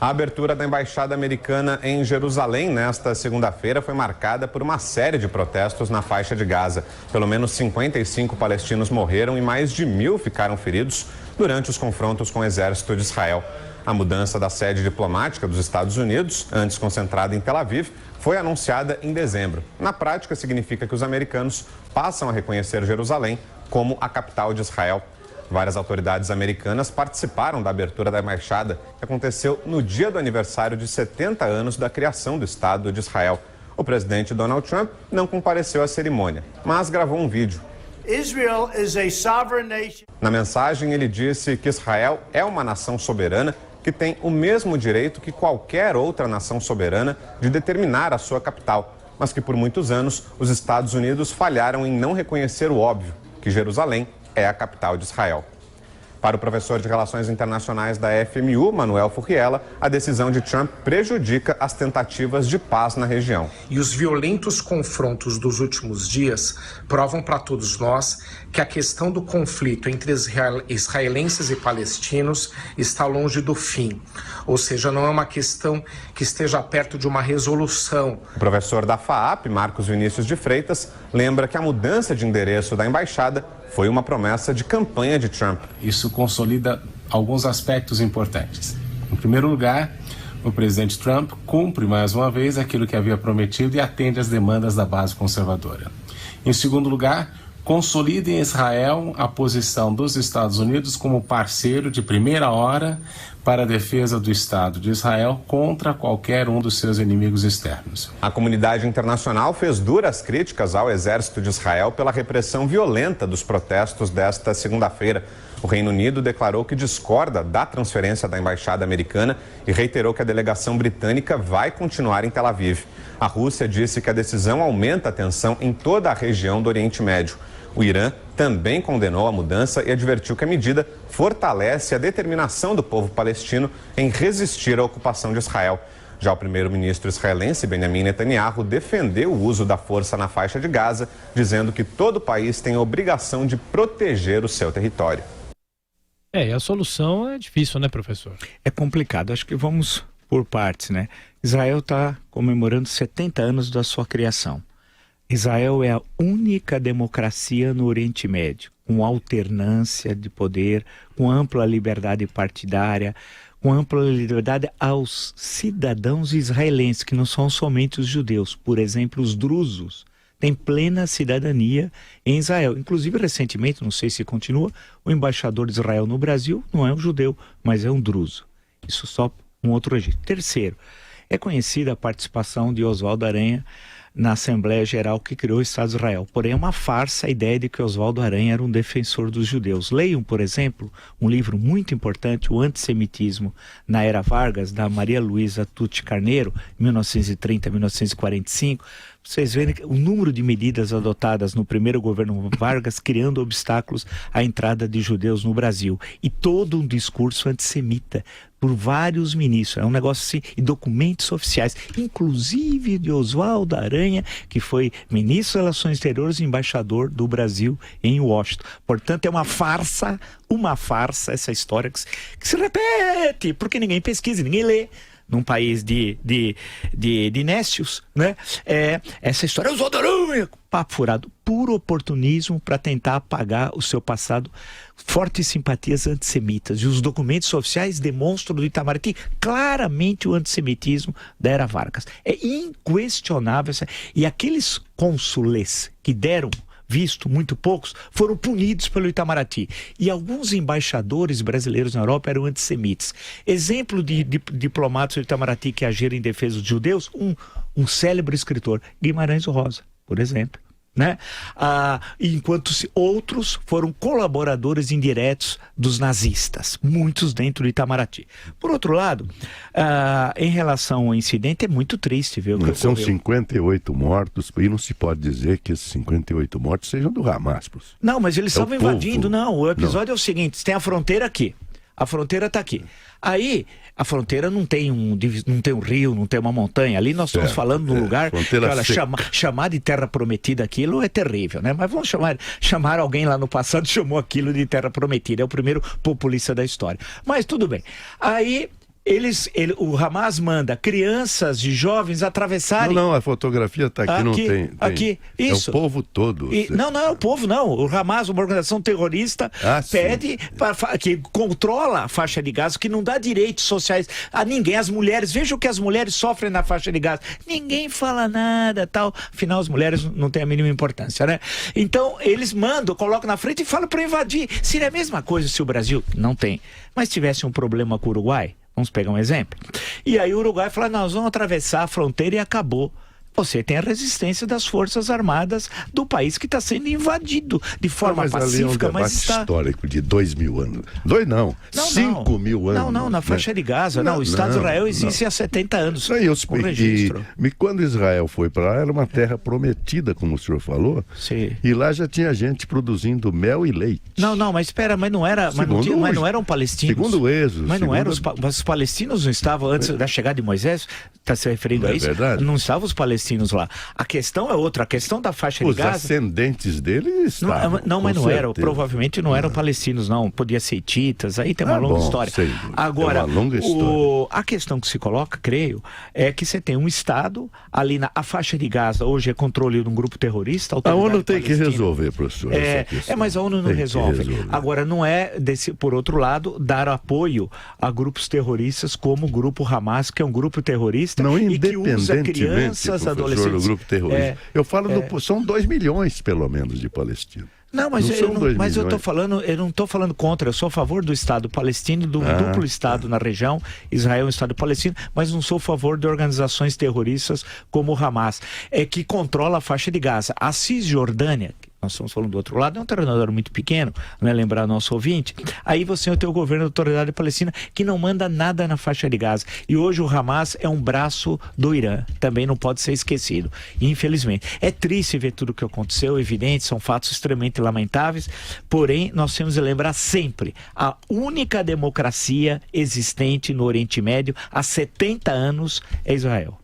A abertura da embaixada americana em Jerusalém nesta segunda-feira foi marcada por uma série de protestos na faixa de Gaza. Pelo menos 55 palestinos morreram e mais de 1.000 ficaram feridos durante os confrontos com o exército de Israel. A mudança da sede diplomática dos Estados Unidos, antes concentrada em Tel Aviv, foi anunciada em dezembro. Na prática, significa que os americanos passam a reconhecer Jerusalém como a capital de Israel. Várias autoridades americanas participaram da abertura da embaixada, que aconteceu no dia do aniversário de 70 anos da criação do Estado de Israel. O presidente Donald Trump não compareceu à cerimônia, mas gravou um vídeo. Na mensagem, ele disse que Israel é uma nação soberana que tem o mesmo direito que qualquer outra nação soberana de determinar a sua capital, mas que por muitos anos os Estados Unidos falharam em não reconhecer o óbvio, que Jerusalém é a capital de Israel. Para o professor de Relações Internacionais da FMU, Manuel Furriela, a decisão de Trump prejudica as tentativas de paz na região. E os violentos confrontos dos últimos dias provam para todos nós que a questão do conflito entre israelenses e palestinos está longe do fim. Ou seja, não é uma questão que esteja perto de uma resolução. O professor da FAAP, Marcos Vinícius de Freitas, lembra que a mudança de endereço da embaixada foi uma promessa de campanha de Trump. Isso consolida alguns aspectos importantes. Em primeiro lugar, o presidente Trump cumpre mais uma vez aquilo que havia prometido e atende às demandas da base conservadora. Em segundo lugar, consolida em Israel a posição dos Estados Unidos como parceiro de primeira hora para a defesa do Estado de Israel contra qualquer um dos seus inimigos externos. A comunidade internacional fez duras críticas ao exército de Israel pela repressão violenta dos protestos desta segunda-feira. O Reino Unido declarou que discorda da transferência da embaixada americana e reiterou que a delegação britânica vai continuar em Tel Aviv. A Rússia disse que a decisão aumenta a tensão em toda a região do Oriente Médio. O Irã também condenou a mudança e advertiu que a medida fortalece a determinação do povo palestino em resistir à ocupação de Israel. Já o primeiro-ministro israelense Benjamin Netanyahu defendeu o uso da força na faixa de Gaza, dizendo que todo o país tem a obrigação de proteger o seu território. E a solução é difícil, né, professor? É complicado. Acho que vamos por partes, né? Israel está comemorando 70 anos da sua criação. Israel é a única democracia no Oriente Médio, com alternância de poder, com ampla liberdade partidária, com ampla liberdade aos cidadãos israelenses, que não são somente os judeus. Por exemplo, os drusos têm plena cidadania em Israel. Inclusive, recentemente, não sei se continua, o embaixador de Israel no Brasil não é um judeu, mas é um druso. Isso só um outro jeito. Terceiro, é conhecida a participação de Oswaldo Aranha na Assembleia Geral que criou o Estado de Israel. Porém, é uma farsa a ideia de que Oswaldo Aranha era um defensor dos judeus. Leiam, por exemplo, um livro muito importante, O Antissemitismo na Era Vargas, da Maria Luísa Tucci Carneiro, 1930-1945. Vocês verem o número de medidas adotadas no primeiro governo Vargas, criando obstáculos à entrada de judeus no Brasil. E todo um discurso antissemita por vários ministros. É um negócio assim, e documentos oficiais, inclusive de Oswaldo Aranha, que foi ministro das Relações Exteriores e embaixador do Brasil em Washington. Portanto, é uma farsa essa história que se repete, porque ninguém pesquisa, ninguém lê. Num país de nécios, né? Essa história, Oswaldo Aranha, papo furado, puro oportunismo para tentar apagar o seu passado, fortes simpatias antissemitas. E os documentos oficiais demonstram do Itamaraty claramente o antissemitismo da Era Vargas. É inquestionável. E aqueles cônsules que deram visto, muito poucos, foram punidos pelo Itamaraty. E alguns embaixadores brasileiros na Europa eram antissemitas. Exemplo de diplomatas do Itamaraty que agiram em defesa dos judeus, um célebre escritor, Guimarães Rosa, por exemplo. Né? Enquanto outros foram colaboradores indiretos dos nazistas, muitos dentro do Itamaraty. Por outro lado, em relação ao incidente, é muito triste ver o que ocorreu. São 58 mortos, e não se pode dizer que esses 58 mortos sejam do Hamas. Não, mas eles estavam invadindo. Não, o episódio é o seguinte: tem a fronteira aqui. A fronteira está aqui. Aí, a fronteira não tem um rio, não tem uma montanha. Ali nós estamos falando de um lugar que, olha, chamar de terra prometida aquilo é terrível, né? Mas vamos chamar alguém lá no passado chamou aquilo de terra prometida. É o primeiro populista da história. Mas tudo bem. Aí o Hamas manda crianças e jovens atravessarem. Não, a fotografia está aqui, não tem. Aqui, isso. É o povo todo. Não é o povo, não. O Hamas, uma organização terrorista, pede que controla a faixa de Gaza, que não dá direitos sociais a ninguém. As mulheres, vejam o que as mulheres sofrem na faixa de Gaza. Ninguém fala nada, tal. Afinal, as mulheres não têm a mínima importância, né? Então, eles mandam, colocam na frente e falam para invadir. Seria a mesma coisa se o Brasil não tem, mas tivesse um problema com o Uruguai. Vamos pegar um exemplo. E aí o Uruguai fala, nós vamos atravessar a fronteira e acabou. Você tem a resistência das Forças Armadas do país que está sendo invadido de forma pacífica, mas está histórico de 2.000 anos. 5.000 anos. Não, na faixa de Gaza. O Estado de Israel existe há 70 anos. Isso aí eu expliquei. E quando Israel foi para lá, era uma terra prometida, como o senhor falou. Sim. E lá já tinha gente produzindo mel e leite. Não, mas espera, mas não eram palestinos. Segundo o Êxodo. Mas não eram os palestinos, não estavam antes da chegada de Moisés? Está se referindo a isso? É verdade. Não estavam os palestinos lá. A questão é outra, a questão da faixa de Gaza... Os ascendentes deles estavam, mas não eram, provavelmente não eram palestinos, não. Podia ser hititas, aí tem uma longa história. Agora, é uma longa história. A questão que se coloca, creio, é que você tem um Estado ali a faixa de Gaza, hoje é controle de um grupo terrorista. A ONU tem que resolver, professor. Mas a ONU não resolve. Agora, não é, por outro lado, dar apoio a grupos terroristas como o grupo Hamas, que é um grupo terrorista e que usa crianças, adolescentes. Do grupo terrorista. Eu falo, são 2 milhões, pelo menos, de palestinos. Não, mas eu não estou falando contra, eu sou a favor do Estado palestino, do duplo Estado na região, Israel é um Estado palestino, mas não sou a favor de organizações terroristas como o Hamas, que controla a faixa de Gaza. A Cisjordânia, nós estamos falando do outro lado, é um território muito pequeno, né, lembrar nosso ouvinte. Aí você tem o governo da Autoridade Palestina que não manda nada na faixa de Gaza. E hoje o Hamas é um braço do Irã, também não pode ser esquecido, infelizmente. É triste ver tudo o que aconteceu, evidente, são fatos extremamente lamentáveis, porém nós temos de lembrar sempre, a única democracia existente no Oriente Médio há 70 anos é Israel.